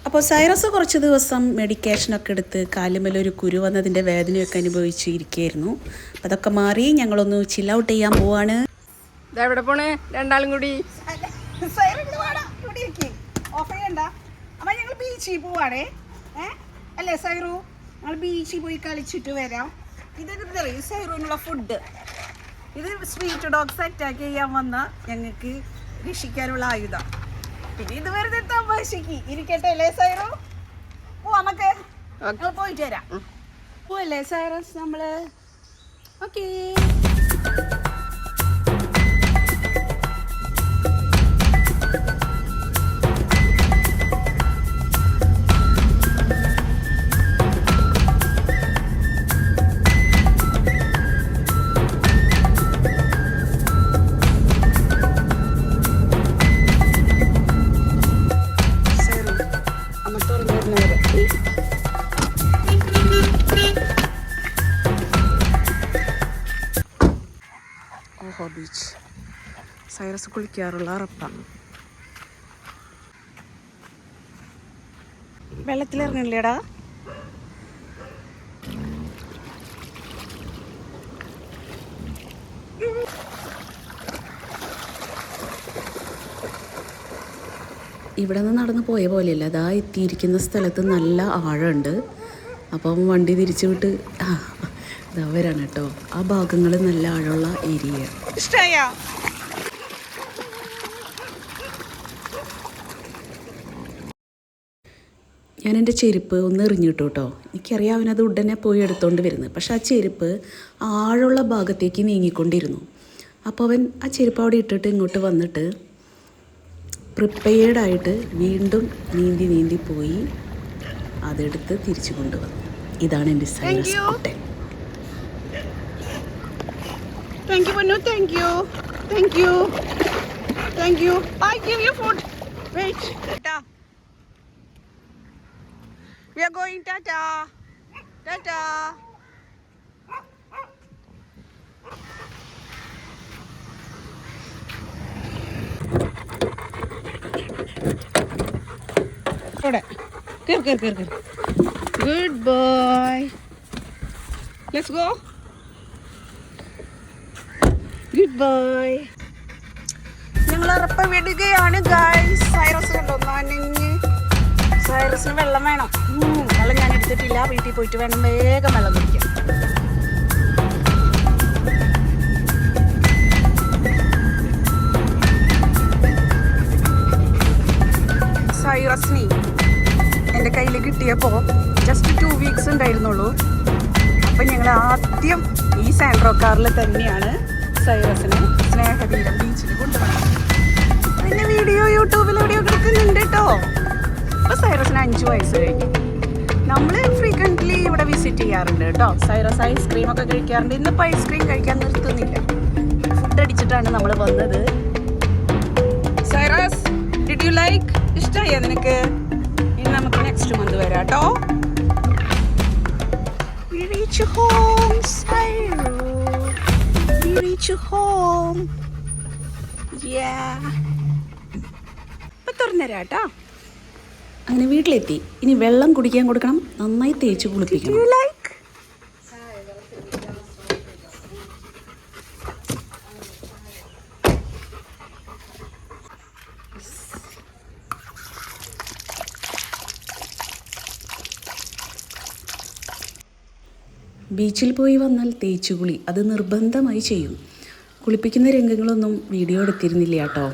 അപ്പോൾ സൈറസ് കുറച്ച് ദിവസം മെഡിക്കേഷനൊക്കെ എടുത്ത് കാലുമേലൊരു കുരു വന്നതിൻ്റെ വേദനയൊക്കെ അനുഭവിച്ച് ഇരിക്കുകയായിരുന്നു. അപ്പം അതൊക്കെ മാറി ഞങ്ങളൊന്ന് ചിൽ ഔട്ട് ചെയ്യാൻ പോവാണ്. എവിടെ പോണേ? രണ്ടാളും കൂടി അപ്പം ഞങ്ങൾ ബീച്ചിൽ പോവാണേ. അല്ലേ സൈറു? ഞങ്ങൾ ബീച്ചിൽ പോയി കളിച്ചിട്ട് വരാം. ഇതൊക്കെ സൈറുവിനുള്ള ഫുഡ്. ഇത് സ്ട്രീറ്റ് ഡോഗ്സ് അറ്റാക്ക് ചെയ്യാൻ വന്ന ഞങ്ങൾക്ക് രക്ഷിക്കാനുള്ള ആയുധം. പിന്നെ ഇത് വെറുതെ തമാശക്ക് ഇരിക്കട്ടെ അല്ലേ സൈറു? നമുക്ക് ഞങ്ങൾ പോയിട്ട് വരാം. പോവല്ലേ സൈറസ്? നമ്മള് ഓക്കേ. ഓഹോ, ബീച്ച്. സൈറസ് കുളിക്കാറുള്ള അറപ്പാണ്. വെള്ളത്തിലിറങ്ങില്ലേടാ? ഇവിടെ നിന്ന് നടന്ന് പോയ പോലെയല്ല, അതാ എത്തിയിരിക്കുന്ന സ്ഥലത്ത് നല്ല ആഴമുണ്ട്. അപ്പം വണ്ടി തിരിച്ചു വിട്ട് ഇതാ വരാണ് കേട്ടോ. ആ ഭാഗങ്ങൾ നല്ല ആഴമുള്ള ഏരിയ. ഇഷ്ടമായോ? ഞാൻ എൻ്റെ ചെരുപ്പ് ഒന്ന് എറിഞ്ഞിട്ടു കേട്ടോ. എനിക്കറിയാം അവനത് ഉടനെ പോയി എടുത്തുകൊണ്ട് വരുന്നത്. പക്ഷെ ആ ചെരുപ്പ് ആഴമുള്ള ഭാഗത്തേക്ക് നീങ്ങിക്കൊണ്ടിരുന്നു. അപ്പോൾ അവൻ ആ ചെരുപ്പ് അവിടെ ഇട്ടിട്ട് ഇങ്ങോട്ട് വന്നിട്ട് പ്രിപ്പയർഡായിട്ട് വീണ്ടും നീന്തി പോയി അതെടുത്ത് തിരിച്ചു കൊണ്ടുവന്നു. ഇതാണ് എൻ്റെ Cyrus Kuttan. Thank you, Manu. Thank you. Thank you. Thank you. I give you food. Wait. Tata. We are going Tata. Tata. Good. Good boy. Let's go. Good bye. ഞങ്ങൾ ഉറപ്പ് വിടുകയാണ് ഗൈസ്. സൈറസ് കണ്ടോ നനഞ്ഞ്. സൈറസിന് വെള്ളം വേണം. വെള്ളം ഞാൻ എടുത്തിട്ടില്ല. വീട്ടിൽ പോയിട്ട് വേണം വേഗം വെള്ളം കുടിക്കാൻ. സൈറസിന് എൻ്റെ കയ്യിൽ കിട്ടിയപ്പോൾ ജസ്റ്റ് 2 വീക്സ് ഉണ്ടായിരുന്നുള്ളൂ. അപ്പം ഞങ്ങൾ ആദ്യം ഈ സാൻഡ്രോ കാറിൽ തന്നെയാണ് സൈറസിന് സ്നേഹതീരം ബീച്ചിൽ കൊണ്ടുപോകണം. അതിൻ്റെ വീഡിയോ യൂട്യൂബിൽ എവിടെയോ കിടക്കുന്നുണ്ട് കേട്ടോ. അപ്പോൾ സൈറസിന് 5 വയസ്സ് കഴിഞ്ഞു. നമ്മൾ ഫ്രീക്വൻ്റ്ലി ഇവിടെ വിസിറ്റ് ചെയ്യാറുണ്ട് കേട്ടോ. സൈറസ് ഐസ്ക്രീമൊക്കെ കഴിക്കാറുണ്ട്. ഇന്നിപ്പോൾ ഐസ്ക്രീം കഴിക്കാൻ നിർത്തുന്നില്ല. ഫുഡ് അടിച്ചിട്ടാണ് നമ്മൾ വന്നത്. Cyrus, did you like? ഇഷ്ടമായോ നിനക്ക്? ഇനി നമുക്ക് നെക്സ്റ്റ് മന്ത് വരാം കേട്ടോ. We reach home, Cyrus. Reach home. Yeah. ഇപ്പം തുറന്നരാട്ടോ. അങ്ങനെ വീട്ടിലെത്തി. ഇനി വെള്ളം കുടിക്കാൻ കൊടുക്കണം. നന്നായി തേച്ച് കുളിപ്പിക്കണം. ബീച്ചിൽ പോയി വന്നാൽ തേച്ചുകുളി അത് നിർബന്ധമായി ചെയ്യും. കുളിപ്പിക്കുന്ന രംഗങ്ങളൊന്നും വീഡിയോ എടുത്തിരുന്നില്ല കേട്ടോ.